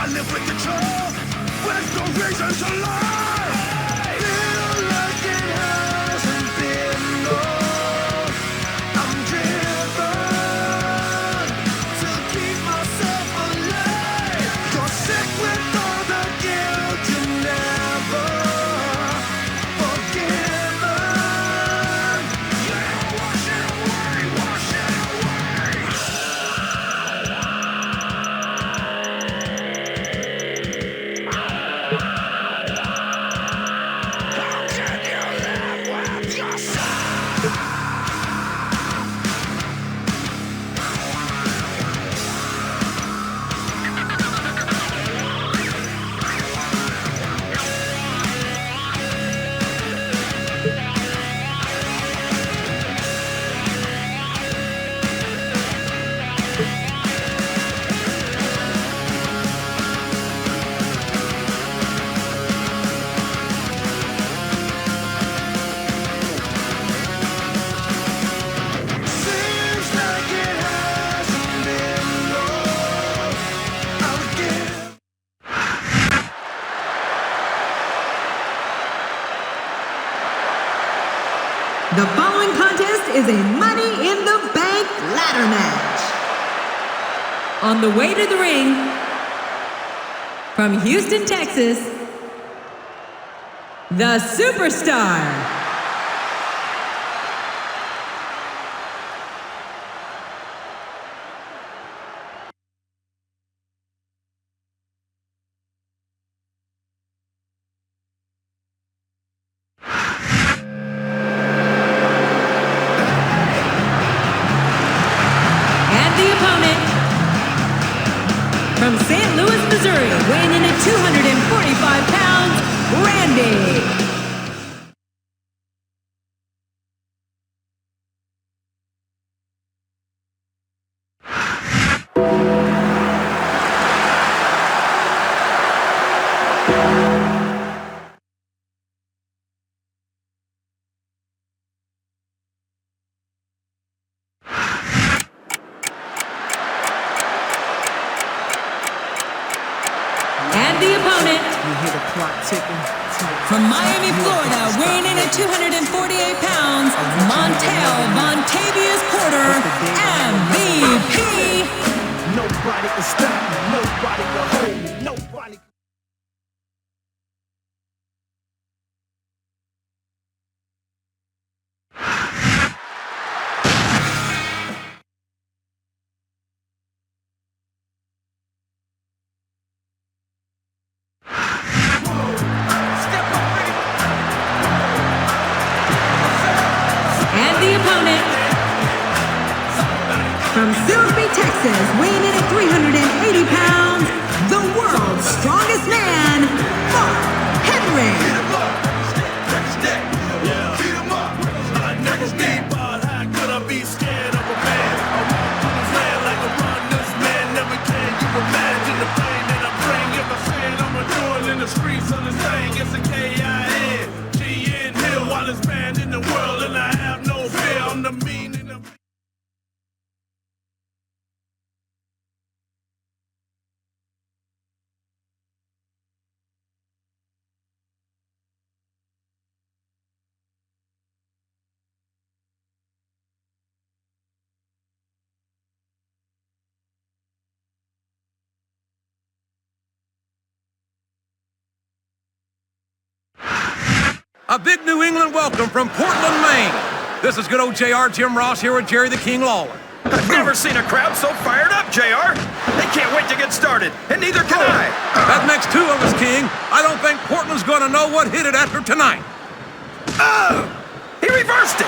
I live with the truth, with no reason to lie. Feel like it hasn't been long. I'm driven to keep myself alive. You're sick with all the guilt you never forgiven. Yeah, wash it away, wash it away. How can you live with yourself? Seems like it hasn't been long. I would give. The following contest is a Money in the Bank ladder match. On the way to the ring, from Houston, Texas, the Superstar. And the opponent, from St. Louis, Missouri, weighing in at 245 pounds, Randy. And the opponent, You hear the clock ticking. from Miami, Florida, weighing in at 248 pounds, Montel Vontavious Porter, MVP. Nobody can stop me. Nobody can hold me. Nobody. And the opponent, from Silsbee, Texas, weighing in at 380 pounds, the world's strongest man, Mark Henry. A big New England welcome from Portland, Maine. This is good old JR Jim Ross here with Jerry the King Lawler. I've never seen a crowd so fired up, JR. They can't wait to get started, and neither can I. That makes two of us, King. I don't think Portland's going to know what hit it after tonight. Oh! He reversed it!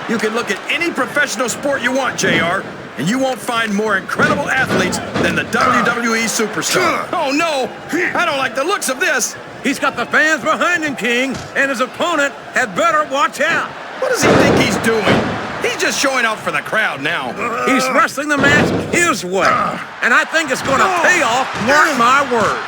You can look at any professional sport you want, JR, and you won't find more incredible athletes than the WWE Superstar. Oh, no! I don't like the looks of this. He's got the fans behind him, King, and his opponent had better watch out. What does he think he's doing? He's just showing off for the crowd now. He's wrestling the match his way, and I think it's going to pay off, mark my words.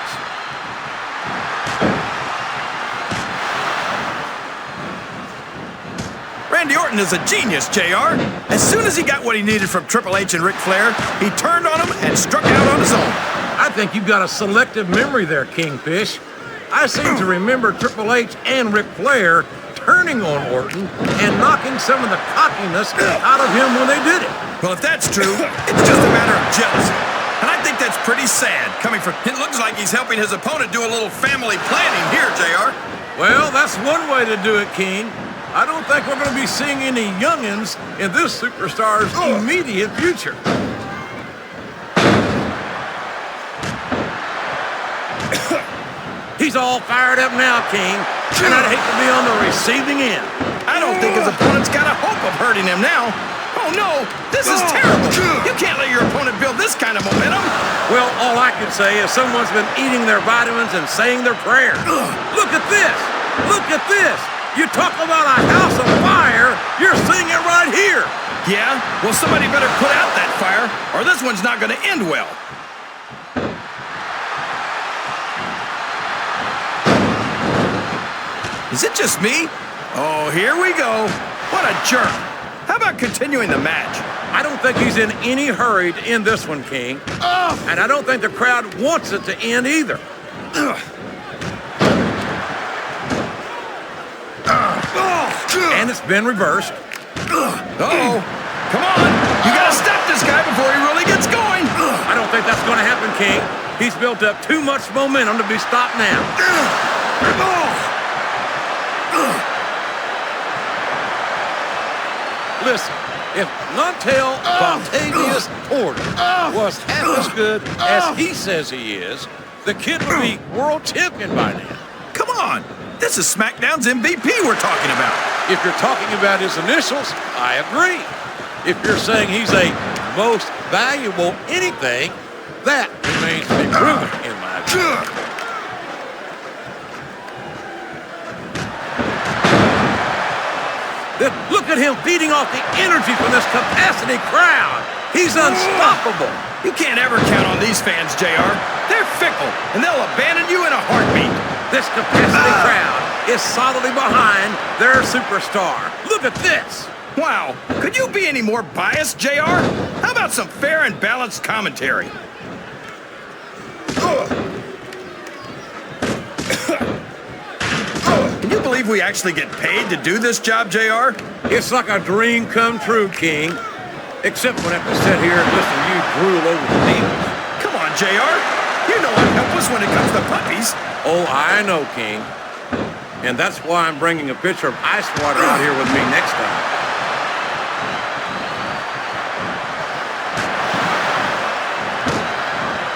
Randy Orton is a genius, JR. As soon as he got what he needed from Triple H and Ric Flair, he turned on him and struck out on his own. I think you've got a selective memory there, Kingfish. I seem to remember Triple H and Ric Flair turning on Orton and knocking some of the cockiness out of him when they did it. Well, if that's true, it's just a matter of jealousy. And I think that's pretty sad, coming from... It looks like he's helping his opponent do a little family planning here, JR. Well, that's one way to do it, King. I don't think we're going to be seeing any youngins in this superstar's immediate future. He's all fired up now, King, and I'd hate to be on the receiving end. I don't think his opponent's got a hope of hurting him now. Oh, no, this is terrible. You can't let your opponent build this kind of momentum. Well, all I can say is someone's been eating their vitamins and saying their prayers. Look at this. Look at this. You talk about a house of fire, you're seeing it right here. Yeah? Well, somebody better put out that fire, or this one's not going to end well. Is it just me? Oh, here we go. What a jerk. How about continuing the match? I don't think he's in any hurry to end this one, King. And I don't think the crowd wants it to end either. And it's been reversed. Uh-oh. Come on. You got to stop this guy before he really gets going. I don't think that's going to happen, King. He's built up too much momentum to be stopped now. Listen, if Montel Bontavious Porter was half as good as he says he is, the kid would be world champion by now. Come on. This is SmackDown's MVP we're talking about. If you're talking about his initials, I agree. If you're saying he's a most valuable anything, that remains to be proven in my view. Look at him feeding off the energy from this capacity crowd. He's unstoppable. You can't ever count on these fans, JR. They're fickle, and they'll abandon you in a heartbeat. This capacity crowd is solidly behind their superstar. Look at this. Wow. Could you be any more biased, JR? How about some fair and balanced commentary? Can you believe we actually get paid to do this job, JR? It's like a dream come true, King. Except when I have to sit here and listen to you drool over the needles. Come on, JR. You know I'm helpless when it comes to puppies. Oh, I know, King. And that's why I'm bringing a pitcher of ice water out here with me next time.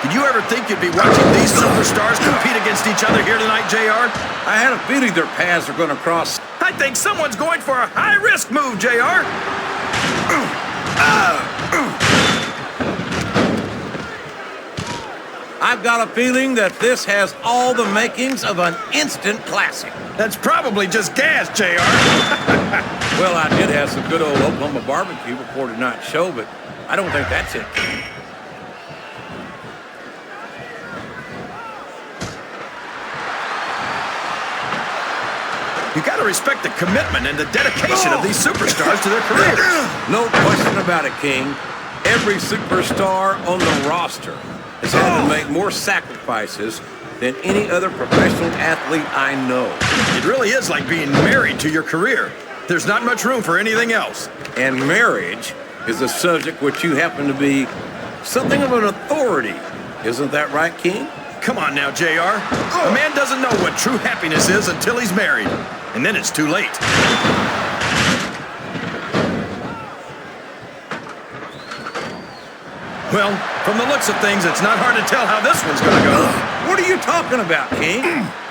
Did you ever think you'd be watching these superstars compete against each other here tonight, JR? I had a feeling their paths are going to cross. I think someone's going for a high-risk move, JR. I've got a feeling that this has all the makings of an instant classic. That's probably just gas, JR. Well, I did have some good old Oklahoma barbecue before tonight's show, but I don't think that's it. You got to respect the commitment and the dedication of these superstars to their careers. No question about it, King. Every superstar on the roster has had to make more sacrifices than any other professional athlete I know. It really is like being married to your career. There's not much room for anything else. And marriage is a subject which you happen to be something of an authority. Isn't that right, King? Come on now, JR. A man doesn't know what true happiness is until he's married. And then it's too late. Well, from the looks of things, it's not hard to tell how this one's gonna go. What are you talking about, King?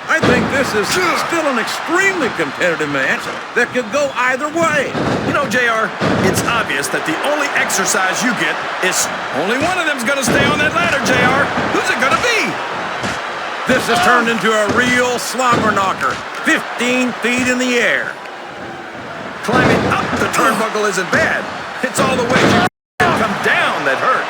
I think this is still an extremely competitive match that could go either way. You know, JR, it's obvious that the only exercise you get is only one of them's gonna stay on that ladder, JR. Who's it gonna be? This has turned into a real slobber knocker, 15 feet in the air. Climbing up the turnbuckle isn't bad. It's all the way you come down that hurt.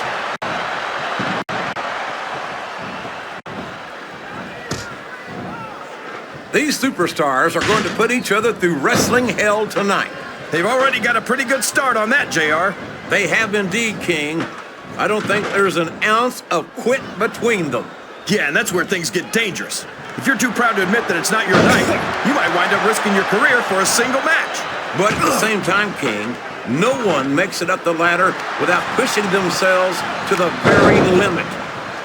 These superstars are going to put each other through wrestling hell tonight. They've already got a pretty good start on that, JR. They have indeed, King. I don't think there's an ounce of quit between them. Yeah, and that's where things get dangerous. If you're too proud to admit that it's not your night, you might wind up risking your career for a single match. But at the same time, King, no one makes it up the ladder without pushing themselves to the very limit.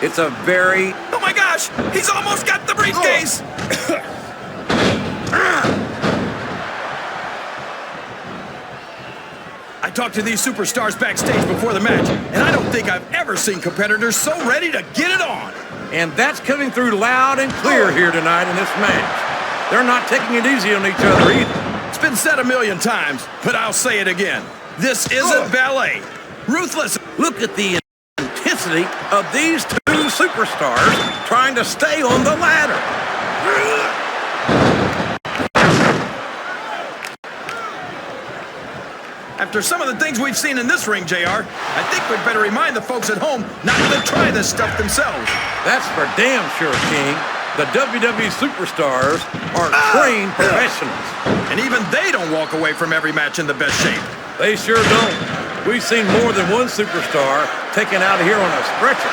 It's a very... Oh my gosh! He's almost got the briefcase! I talked to these superstars backstage before the match, and I don't think I've ever seen competitors so ready to get it on. And that's coming through loud and clear here tonight in this match. They're not taking it easy on each other either. It's been said a million times, but I'll say it again. This isn't ballet. Ruthless. Look at the intensity of these two superstars trying to stay on the ladder. After some of the things we've seen in this ring, JR, I think we'd better remind the folks at home not to try this stuff themselves. That's for damn sure, King. The WWE superstars are trained professionals. And even they don't walk away from every match in the best shape. They sure don't. We've seen more than one superstar taken out of here on a stretcher.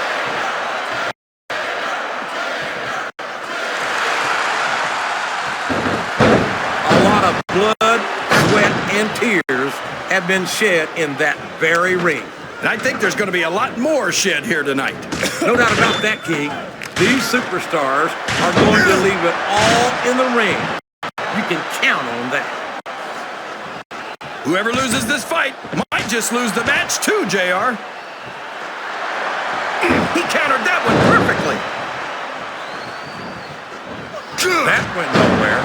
A lot of blood, sweat, and tears have been shed in that very ring. And I think there's going to be a lot more shed here tonight. No doubt about that, King. These superstars are going to leave it all in the ring. You can count on that. Whoever loses this fight might just lose the match too, JR. He countered that one perfectly. That went nowhere.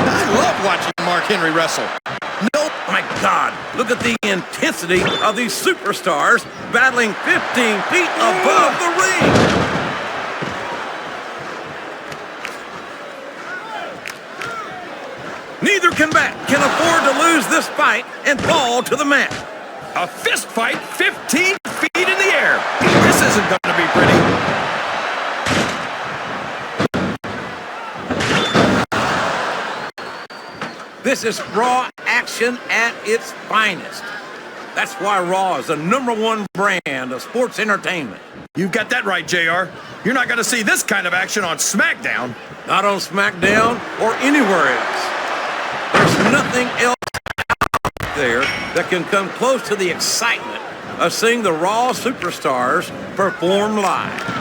I love watching Mark Henry wrestle. No, my God, look at the intensity of these superstars battling 15 feet above the ring. Neither can afford to lose this fight and fall to the mat. A fist fight 15 feet in the air. This isn't going to be pretty. This is Raw action at its finest. That's why Raw is the #1 brand of sports entertainment. You got that right, JR. You're not going to see this kind of action on SmackDown. Not on SmackDown or anywhere else. There's nothing else out there that can come close to the excitement of seeing the Raw superstars perform live.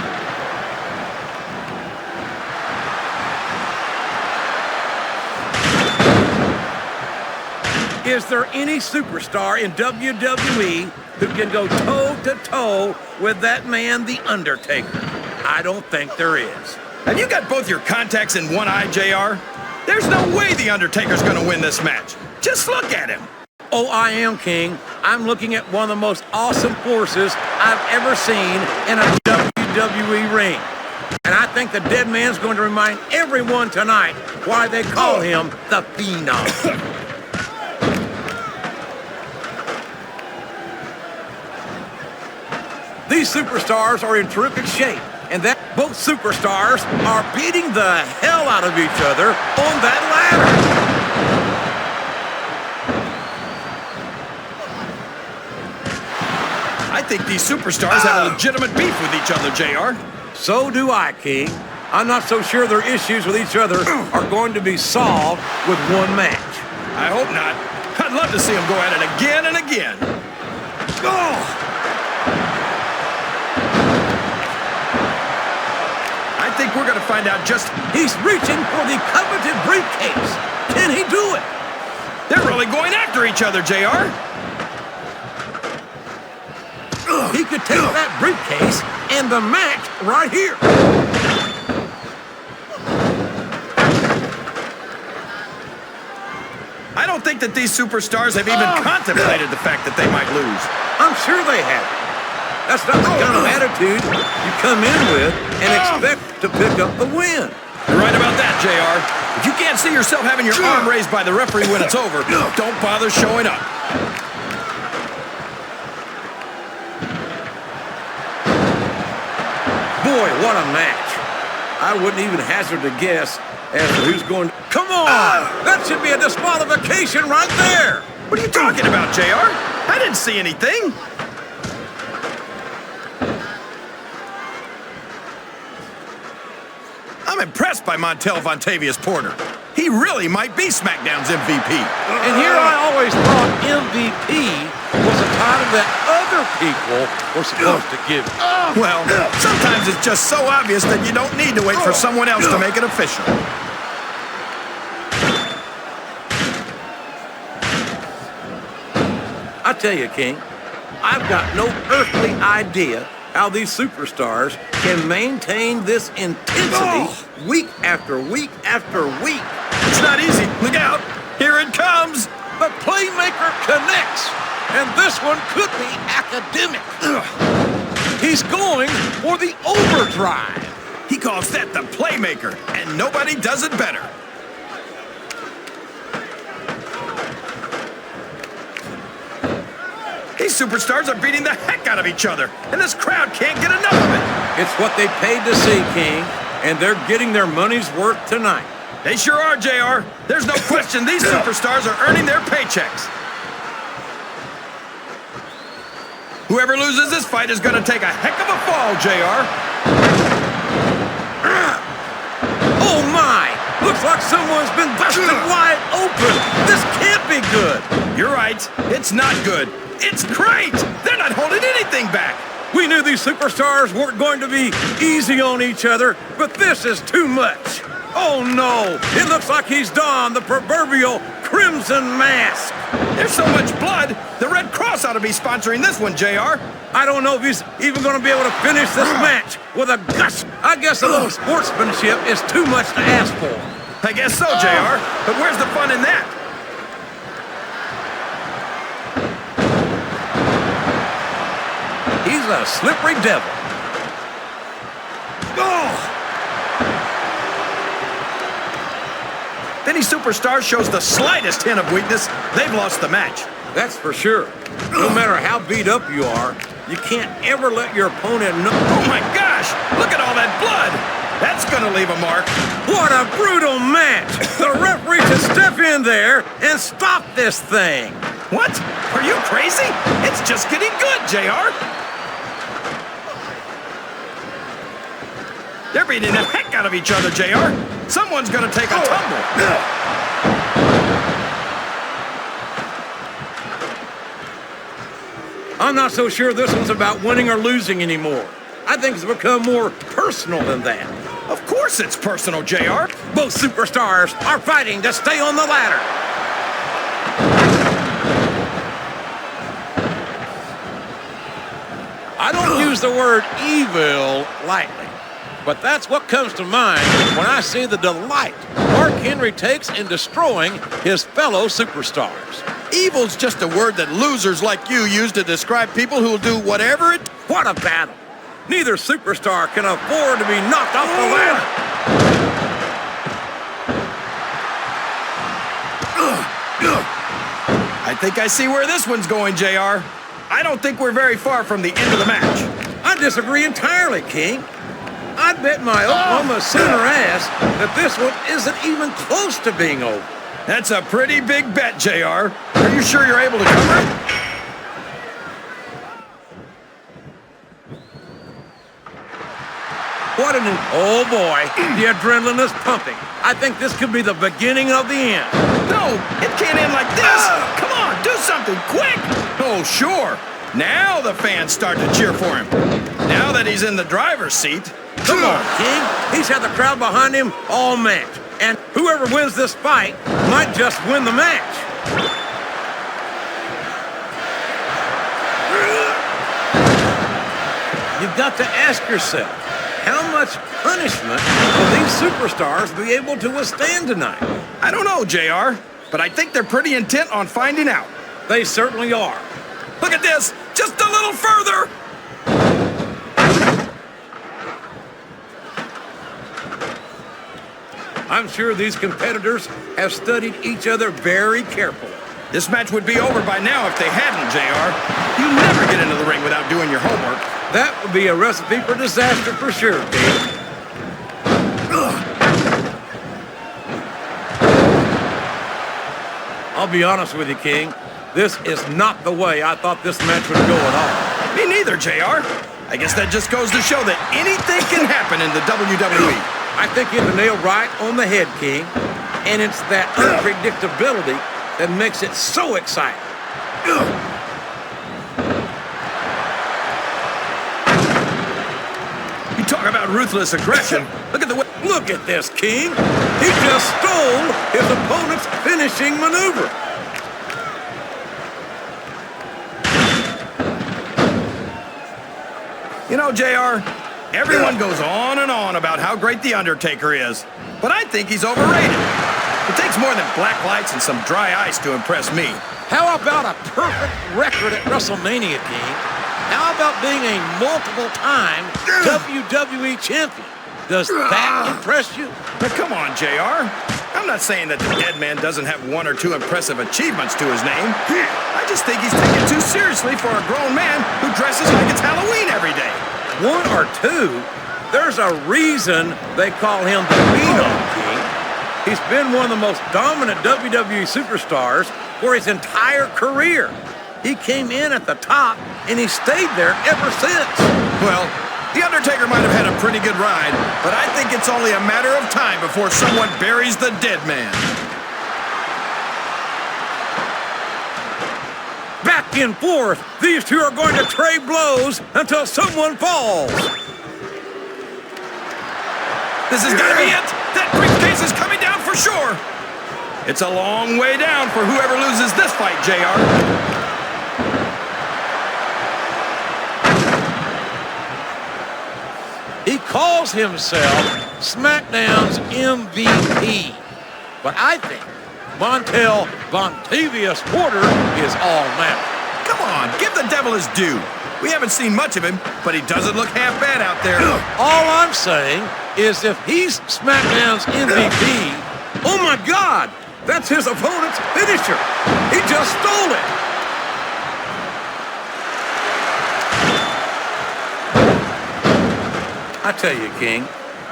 Is there any superstar in WWE who can go toe-to-toe with that man, The Undertaker? I don't think there is. Have you got both your contacts in one eye, JR? There's no way The Undertaker's going to win this match. Just look at him. Oh, I am, King. I'm looking at one of the most awesome forces I've ever seen in a WWE ring. And I think the dead man's going to remind everyone tonight why they call him the Phenom. These superstars are in terrific shape, and that both superstars are beating the hell out of each other on that ladder. I think these superstars have a legitimate beef with each other, JR. So do I, King. I'm not so sure their issues with each other are going to be solved with one match. I hope not. I'd love to see them go at it again and again. Oh! I think we're going to find out just... He's reaching for the coveted briefcase. Can he do it? They're really going after each other, JR. He could take that briefcase and the match right here. I don't think that these superstars have even contemplated the fact that they might lose. I'm sure they have. That's not the kind of attitude you come in with and expect to pick up the win. You're right about that, JR. If you can't see yourself having your arm raised by the referee when it's over, don't bother showing up. Boy, what a match. I wouldn't even hazard a guess as to who's going to... Come on! That should be a disqualification right there! What are you talking about, JR? I didn't see anything. I'm impressed by Montel Vontavious Porter. He really might be SmackDown's MVP. And here I always thought MVP was a title that other people were supposed to give you. Well, sometimes it's just so obvious that you don't need to wait for someone else to make it official. I tell you, King, I've got no earthly idea how these superstars can maintain this intensity week after week after week. It's not easy. Look out. Here it comes. The playmaker connects, and this one could be academic. He's going for the overdrive. He calls that the playmaker, and nobody does it better. These superstars are beating the heck out of each other, and this crowd can't get enough of it. It's what they paid to see, King, and they're getting their money's worth tonight. They sure are, JR. There's no question these superstars are earning their paychecks. Whoever loses this fight is going to take a heck of a fall, JR. Oh, my! Looks like someone's been busted wide open. This can't be good. You're right. It's not good. It's great! They're not holding anything back! We knew these superstars weren't going to be easy on each other, but this is too much. Oh no! It looks like he's donned the proverbial crimson mask. There's so much blood, the Red Cross ought to be sponsoring this one, JR. I don't know if he's even going to be able to finish this match with a gush. I guess a little sportsmanship is too much to ask for. I guess so, JR. But where's the fun in that? He's a slippery devil. If any superstar shows the slightest hint of weakness, they've lost the match. That's for sure. No matter how beat up you are, you can't ever let your opponent know. Oh my gosh! Look at all that blood! That's gonna leave a mark. What a brutal match! The referee should step in there and stop this thing. What? Are you crazy? It's just getting good, JR. They're beating the heck out of each other, JR. Someone's gonna take a tumble. I'm not so sure this one's about winning or losing anymore. I think it's become more personal than that. Of course it's personal, JR. Both superstars are fighting to stay on the ladder. I don't use the word evil lightly, but that's what comes to mind when I see the delight Mark Henry takes in destroying his fellow superstars. Evil's just a word that losers like you use to describe people who'll do whatever it... What a battle! Neither superstar can afford to be knocked off the ladder. I think I see where this one's going, JR. I don't think we're very far from the end of the match. I disagree entirely, King. I'd bet my Oklahoma Sooner ass that this one isn't even close to being over. That's a pretty big bet, JR. Are you sure you're able to cover it? Oh boy, the adrenaline is pumping. I think this could be the beginning of the end. No, it can't end like this. Come on, do something quick. Oh, sure. Now the fans start to cheer for him. Now that he's in the driver's seat. Come on, King. He's had the crowd behind him all match. And whoever wins this fight might just win the match. You've got to ask yourself, how much punishment will these superstars be able to withstand tonight? I don't know, JR, but I think they're pretty intent on finding out. They certainly are. Look at this, just a little further. I'm sure these competitors have studied each other very carefully. This match would be over by now if they hadn't, JR. You never get into the ring without doing your homework. That would be a recipe for disaster for sure, Dave. I'll be honest with you, King. This is not the way I thought this match would go at all. Me neither, JR. I guess that just goes to show that anything can happen in the WWE. I think you hit the nail right on the head, King. And it's that unpredictability that makes it so exciting. You talk about ruthless aggression. Look at the way... Look at this, King. He just stole his opponent's finishing maneuver. You know, JR, everyone goes on and on about how great The Undertaker is, but I think he's overrated. It takes more than black lights and some dry ice to impress me. How about a perfect record at WrestleMania, King? How about being a multiple-time WWE champion? Does that impress you? But come on, JR. I'm not saying that the dead man doesn't have one or two impressive achievements to his name. I just think he's taken too seriously for a grown man who dresses like it's Halloween every day. One or two? There's a reason they call him the Phenom, King. He's been one of the most dominant WWE superstars for his entire career. He came in at the top, and he stayed there ever since. Well, The Undertaker might have had a pretty good ride, but I think it's only a matter of time before someone buries the dead man. Back and forth, these two are going to trade blows until someone falls. This is gonna be it! That briefcase is coming down for sure! It's a long way down for whoever loses this fight, JR. He calls himself SmackDown's MVP. But I think Montel Vontavious Porter is all now. Come on, give the devil his due. We haven't seen much of him, but he doesn't look half bad out there. All I'm saying is if he's SmackDown's MVP, oh my God, that's his opponent's finisher. He just stole it. I tell you, King,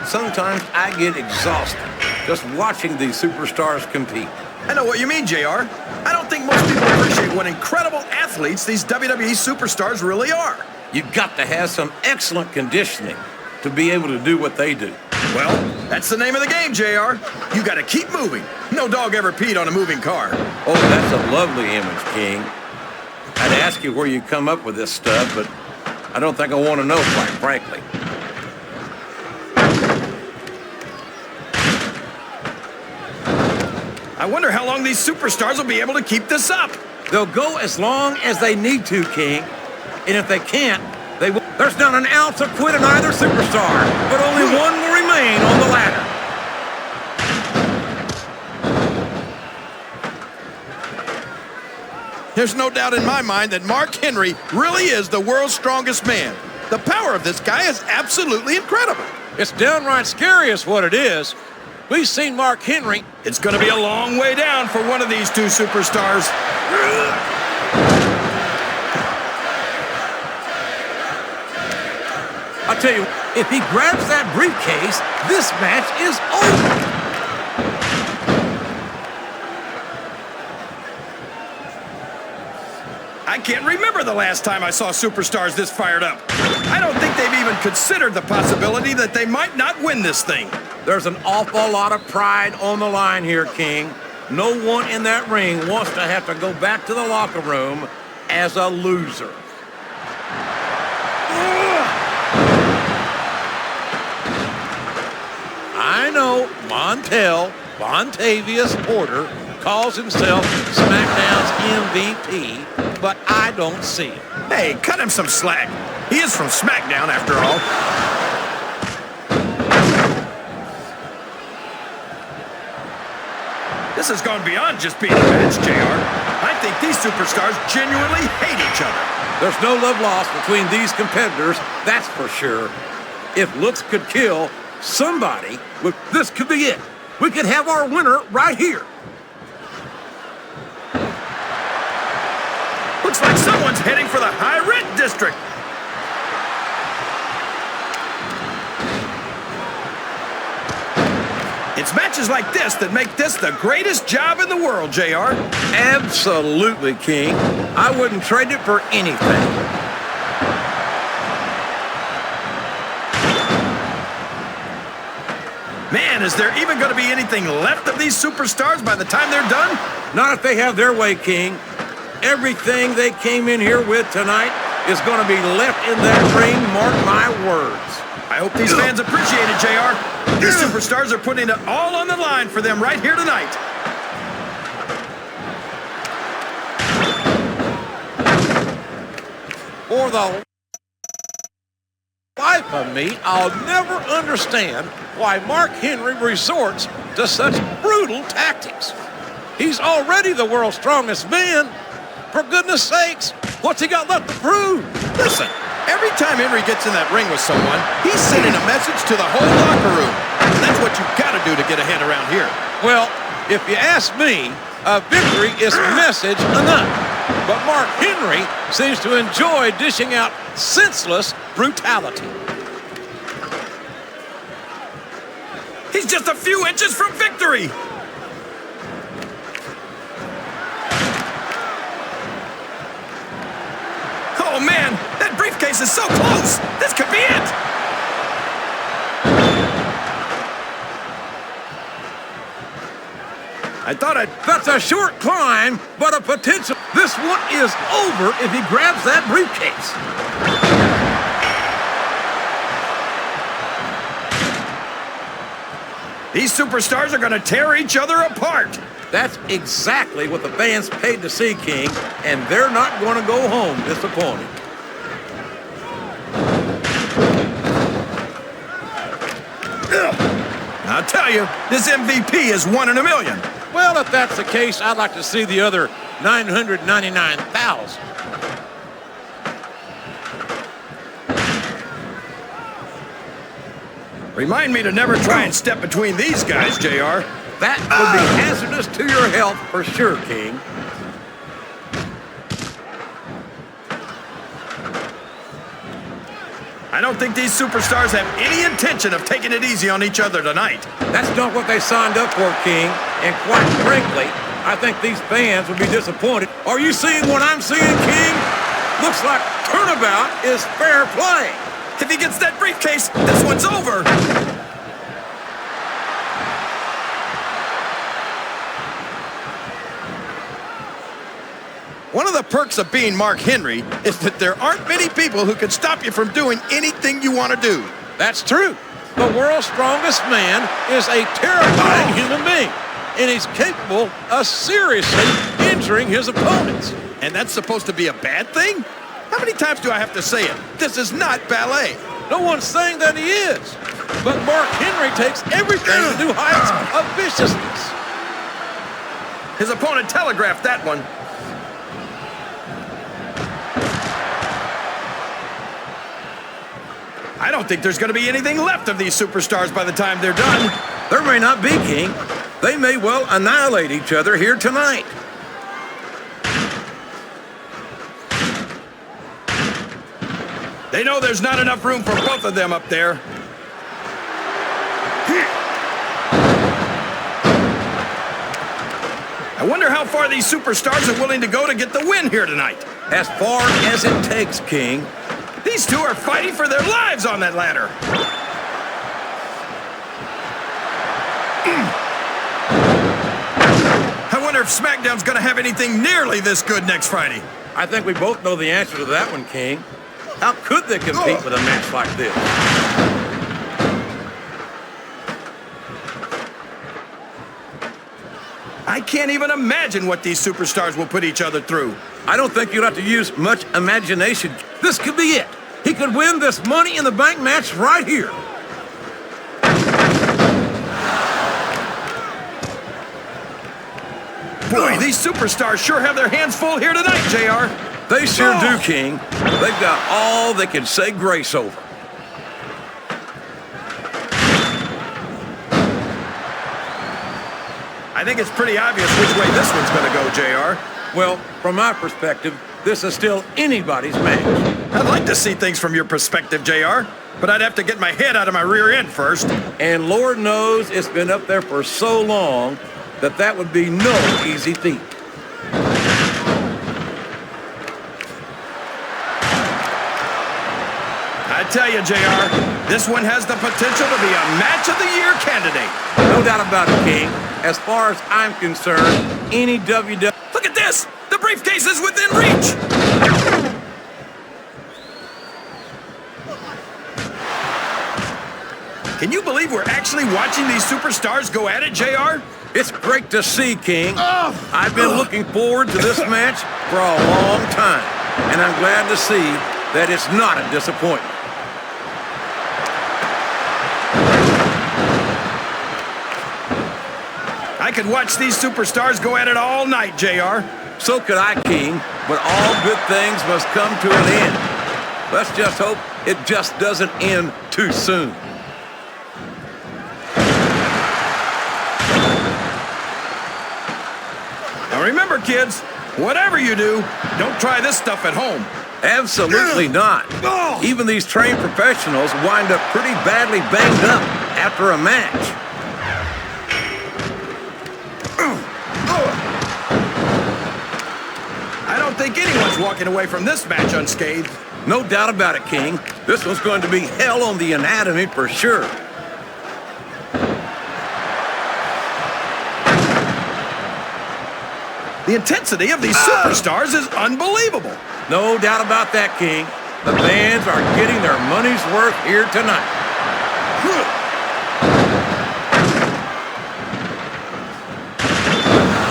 sometimes I get exhausted just watching these superstars compete. I know what you mean, JR. I don't think most people appreciate what incredible athletes these WWE superstars really are. You've got to have some excellent conditioning to be able to do what they do. Well, that's the name of the game, JR. You got to keep moving. No dog ever peed on a moving car. Oh, that's a lovely image, King. I'd ask you where you come up with this stuff, but I don't think I want to know, quite frankly. I wonder how long these superstars will be able to keep this up. They'll go as long as they need to, King. And if they can't, they will. There's not an ounce of quit in either superstar, but only one will remain on the ladder. There's no doubt in my mind that Mark Henry really is the world's strongest man. The power of this guy is absolutely incredible. It's downright scary is what it is. We've seen Mark Henry. It's going to be a long way down for one of these two superstars. I'll tell you, if he grabs that briefcase, this match is over. I can't remember the last time I saw superstars this fired up. I don't think they've even considered the possibility that they might not win this thing. There's an awful lot of pride on the line here, King. No one in that ring wants to have to go back to the locker room as a loser. I know Montel Vontavious Porter calls himself SmackDown's MVP, but I don't see it. Hey, cut him some slack. He is from SmackDown, after all. This has gone beyond just being a match, JR. I think these superstars genuinely hate each other. There's no love lost between these competitors, that's for sure. If looks could kill somebody, this could be it. We could have our winner right here. Looks like someone's heading for the high-rent district. It's matches like this that make this the greatest job in the world, JR. Absolutely, King. I wouldn't trade it for anything. Man, is there even going to be anything left of these superstars by the time they're done? Not if they have their way, King. Everything they came in here with tonight is going to be left in that ring, mark my words. I hope these fans appreciate it, JR. These superstars are putting it all on the line for them right here tonight. For the life of me, I'll never understand why Mark Henry resorts to such brutal tactics. He's already the world's strongest man. For goodness sakes, what's he got left to prove? Listen, every time Henry gets in that ring with someone, he's sending a message to the whole locker room. That's what you've got to do to get ahead around here. Well, if you ask me, a victory is message enough. But Mark Henry seems to enjoy dishing out senseless brutality. He's just a few inches from victory. Oh, man, that briefcase is so close. This could be it. That's a short climb, but a potential. This one is over if he grabs that briefcase. These superstars are going to tear each other apart. That's exactly what the fans paid to see, King, and they're not going to go home disappointed. I'll tell you, this MVP is 1 in a million. Well, if that's the case, I'd like to see the other 999,000. Remind me to never try and step between these guys, JR. That would be hazardous to your health for sure, King. I don't think these superstars have any intention of taking it easy on each other tonight. That's not what they signed up for, King. And quite frankly, I think these fans would be disappointed. Are you seeing what I'm seeing, King? Looks like turnabout is fair play. If he gets that briefcase, this one's over. One of the perks of being Mark Henry is that there aren't many people who can stop you from doing anything you want to do. That's true. The world's strongest man is a terrifying human being, and he's capable of seriously injuring his opponents. And that's supposed to be a bad thing? How many times do I have to say it? This is not ballet. No one's saying that he is. But Mark Henry takes everything to new heights of viciousness. His opponent telegraphed that one. I don't think there's going to be anything left of these superstars by the time they're done. There may not be, King. They may well annihilate each other here tonight. They know there's not enough room for both of them up there. I wonder how far these superstars are willing to go to get the win here tonight. As far as it takes, King. These two are fighting for their lives on that ladder. I wonder if SmackDown's going to have anything nearly this good next Friday. I think we both know the answer to that one, King. How could they compete with a match like this? I can't even imagine what these superstars will put each other through. I don't think you'll have to use much imagination. This could be it. He could win this Money in the Bank match right here. Boy, these superstars sure have their hands full here tonight, JR. They sure do, King. They've got all they can say grace over. I think it's pretty obvious which way this one's going to go, JR. Well, from my perspective, this is still anybody's match. I'd like to see things from your perspective, JR. but I'd have to get my head out of my rear end first. And Lord knows it's been up there for so long that that would be no easy feat. I tell you, JR, this one has the potential to be a Match of the Year candidate. No doubt about it, King. As far as I'm concerned, any WWE... Look at this! The briefcase is within reach! Can you believe we're actually watching these superstars go at it, JR? It's great to see, King. I've been looking forward to this match for a long time, and I'm glad to see that it's not a disappointment. I could watch these superstars go at it all night, JR. So could I, King, but all good things must come to an end. Let's just hope it just doesn't end too soon. Now remember, kids, whatever you do, don't try this stuff at home. Absolutely not. Even these trained professionals wind up pretty badly banged up after a match. I don't think anyone's walking away from this match unscathed. No doubt about it, King. This one's going to be hell on the anatomy for sure. The intensity of these superstars is unbelievable. No doubt about that, King. The fans are getting their money's worth here tonight.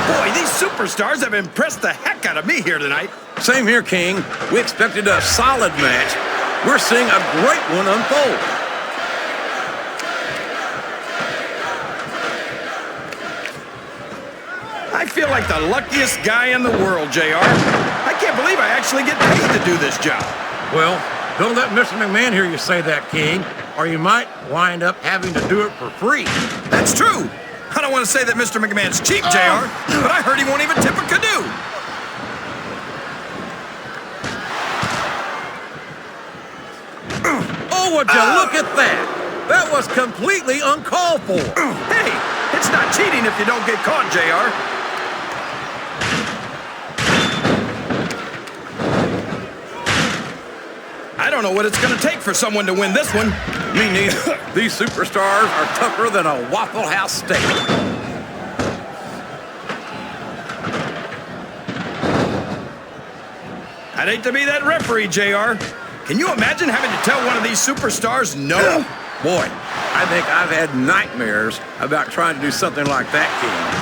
Boy, these superstars have impressed the heck out of me here tonight. Same here, King. We expected a solid match. We're seeing a great one unfold. I feel like the luckiest guy in the world, JR. I can't believe I actually get paid to do this job. Well, don't let Mr. McMahon hear you say that, King, or you might wind up having to do it for free. That's true. I don't want to say that Mr. McMahon's cheap, JR, but I heard he won't even tip a canoe. Oh, would you look at that? That was completely uncalled for. Hey, it's not cheating if you don't get caught, JR. I don't know what it's going to take for someone to win this one. Me neither. These superstars are tougher than a Waffle House steak. I'd hate to be that referee, JR. Can you imagine having to tell one of these superstars no? Boy, I think I've had nightmares about trying to do something like that, King.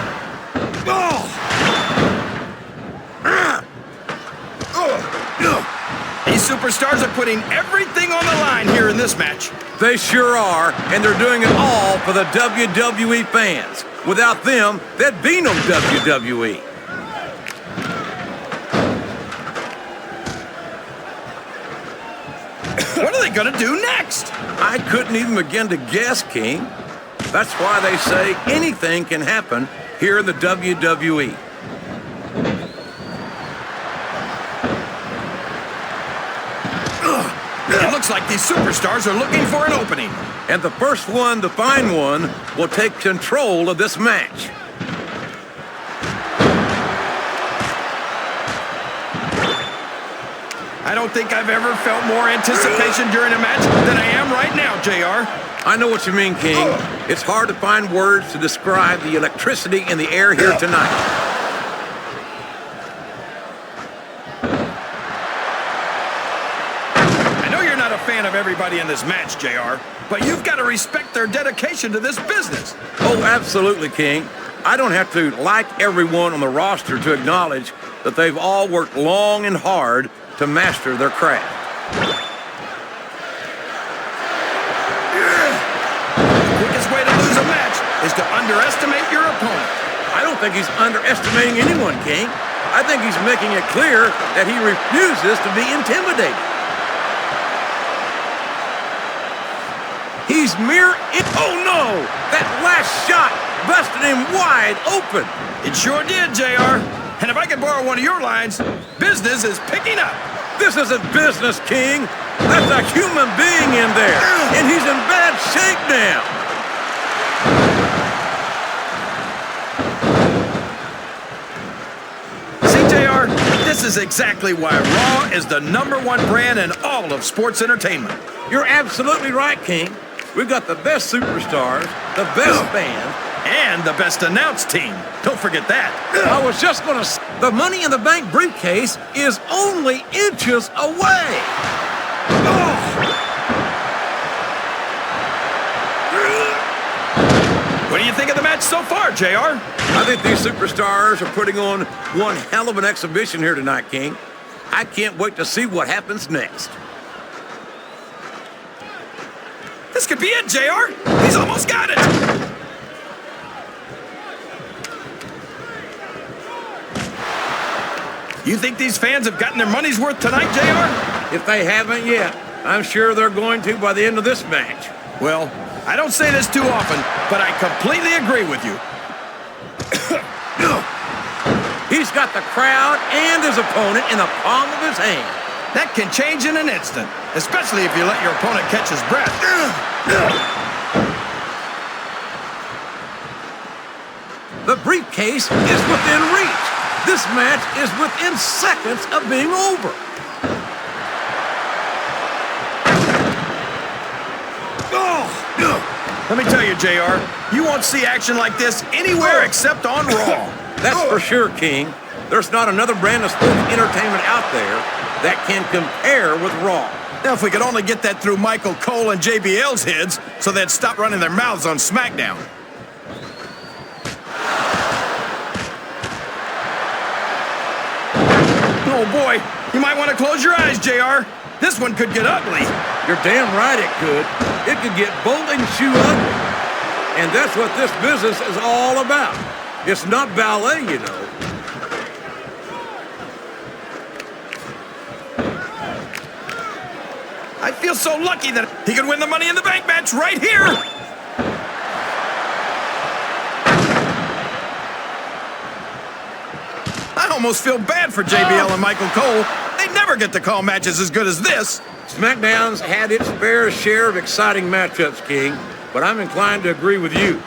These superstars are putting everything on the line here in this match. They sure are, and they're doing it all for the WWE fans. Without them, there'd be no WWE. What are they going to do next? I couldn't even begin to guess, King. That's why they say anything can happen here in the WWE. It looks like these superstars are looking for an opening. And the first one to find one will take control of this match. I don't think I've ever felt more anticipation during a match than I am right now, JR. I know what you mean, King. It's hard to find words to describe the electricity in the air here tonight. I know you're not a fan of everybody in this match, JR, but you've got to respect their dedication to this business. Oh, absolutely, King. I don't have to like everyone on the roster to acknowledge that they've all worked long and hard to master their craft. The quickest way to lose a match is to underestimate your opponent. I don't think he's underestimating anyone, King. I think he's making it clear that he refuses to be intimidated. He's oh no! That last shot busted him wide open. It sure did, JR. And if I can borrow one of your lines, business is picking up. This isn't business, King. That's a human being in there, and he's in bad shape now. See, JR, this is exactly why Raw is the #1 brand in all of sports entertainment. You're absolutely right, King. We've got the best superstars, the best band, And the best announced team. Don't forget that. I was just gonna say, the Money in the Bank briefcase is only inches away. What do you think of the match so far, JR? I think these superstars are putting on one hell of an exhibition here tonight, King. I can't wait to see what happens next. This could be it, JR. He's almost got it. You think these fans have gotten their money's worth tonight, JR? If they haven't yet, I'm sure they're going to by the end of this match. Well, I don't say this too often, but I completely agree with you. He's got the crowd and his opponent in the palm of his hand. That can change in an instant, especially if you let your opponent catch his breath. The briefcase is within reach. This match is within seconds of being over. Let me tell you, JR, you won't see action like this anywhere except on Raw. That's for sure, King. There's not another brand of sports entertainment out there that can compare with Raw. Now, if we could only get that through Michael Cole and JBL's heads so they'd stop running their mouths on Smackdown. Oh, boy. You might want to close your eyes, JR. This one could get ugly. You're damn right it could. It could get bolt and shoe ugly. And that's what this business is all about. It's not ballet, you know. I feel so lucky that he could win the Money in the Bank match right here. I almost feel bad for JBL and Michael Cole. They never get to call matches as good as this. SmackDown's had its fair share of exciting matchups, King, but I'm inclined to agree with you.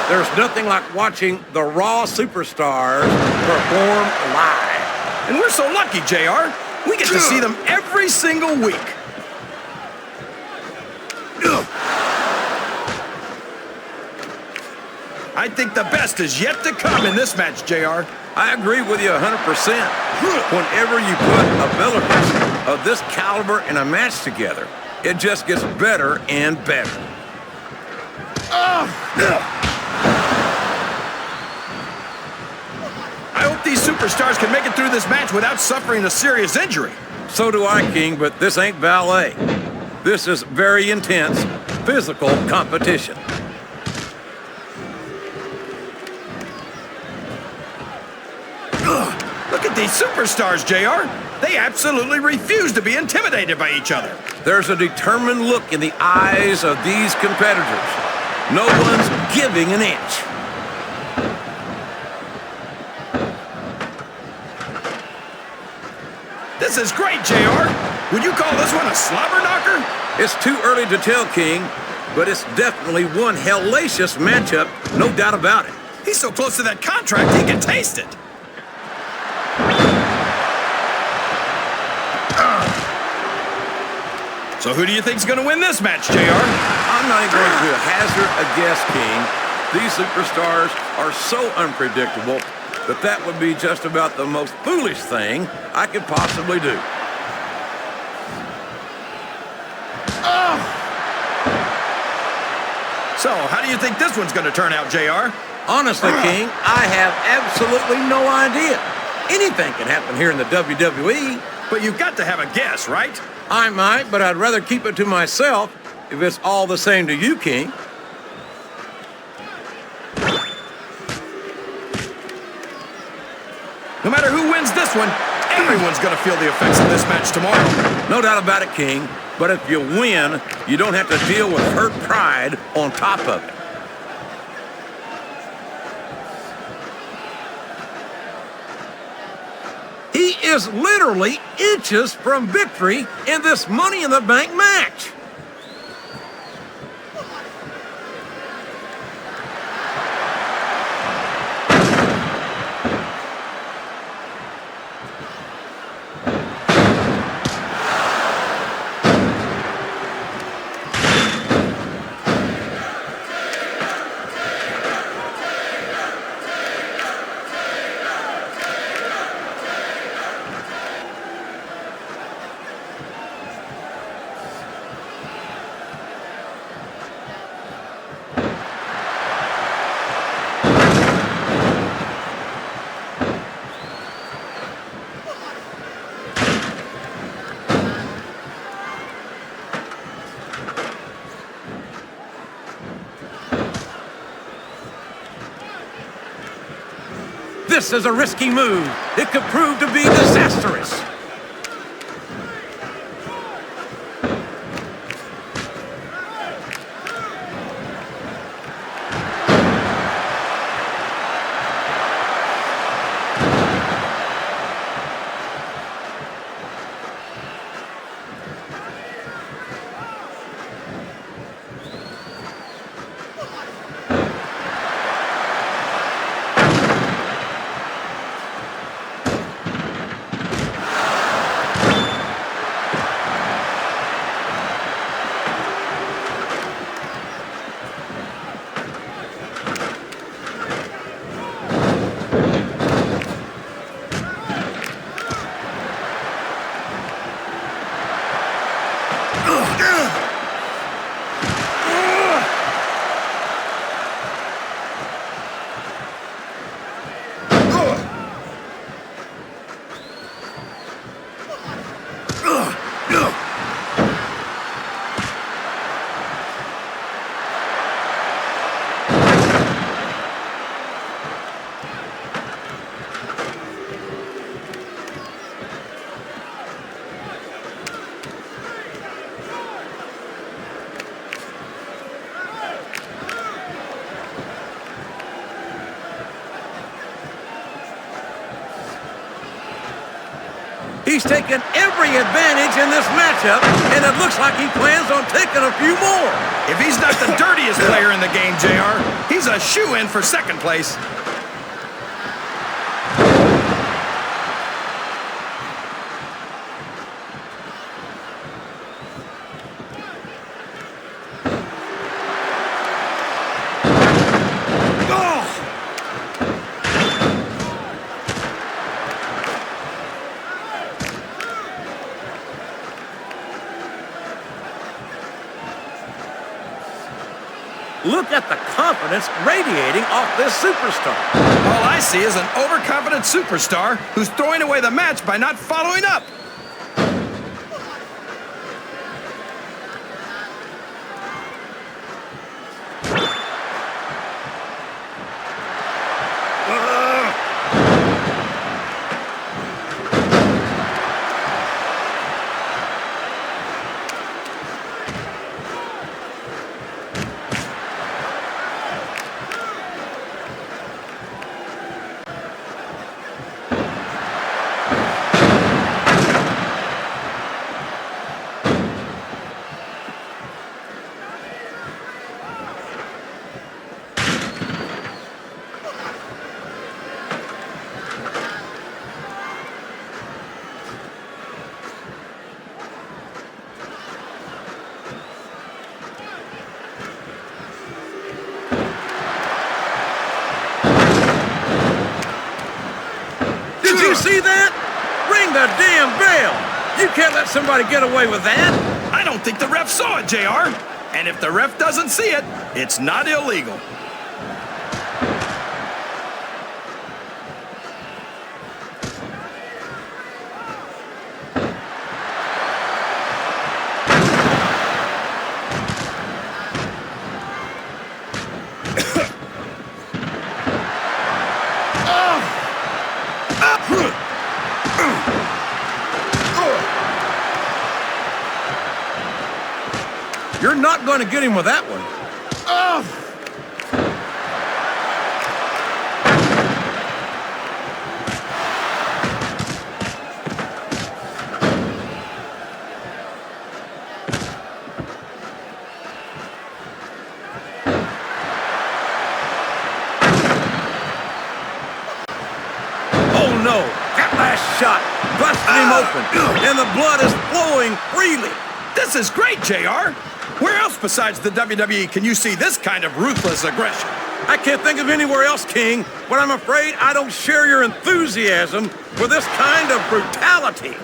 There's nothing like watching the Raw superstars perform live. And we're so lucky, JR. We get to see them every single week. I think the best is yet to come in this match, JR. I agree with you 100%. Whenever you put abilities of this caliber in a match together, it just gets better and better. I hope these superstars can make it through this match without suffering a serious injury. So do I, King, but this ain't ballet. This is very intense, physical competition. Look at these superstars, JR. They absolutely refuse to be intimidated by each other. There's a determined look in the eyes of these competitors. No one's giving an inch. This is great, JR. Would you call this one a slobber knocker? It's too early to tell, King, but it's definitely one hellacious matchup, no doubt about it. He's so close to that contract, he can taste it. So who do you think's going to win this match, JR? I'm not even going to hazard a guess, King. These superstars are so unpredictable that would be just about the most foolish thing I could possibly do. So, how do you think this one's going to turn out, JR? Honestly, King, I have absolutely no idea. Anything can happen here in the WWE. But you've got to have a guess, right? I might, but I'd rather keep it to myself if it's all the same to you, King. No matter who wins this one, everyone's going to feel the effects of this match tomorrow. No doubt about it, King. But if you win, you don't have to deal with hurt pride on top of it. He is literally inches from victory in this Money in the Bank match. This is a risky move. It could prove to be disastrous. He's taken every advantage in this matchup, and it looks like he plans on taking a few more. If he's not the dirtiest player in the game, JR, he's a shoo-in for second place. Look at the confidence radiating off this superstar. All I see is an overconfident superstar who's throwing away the match by not following up. Did you see that? Ring the damn bell. You can't let somebody get away with that. I don't think the ref saw it, JR. And if the ref doesn't see it, it's not illegal. You're not going to get him with that one. Oh! shot busted him open, and the blood is flowing freely. This is great, JR. Where else besides the WWE can you see this kind of ruthless aggression? I can't think of anywhere else, King, but I'm afraid I don't share your enthusiasm for this kind of brutality.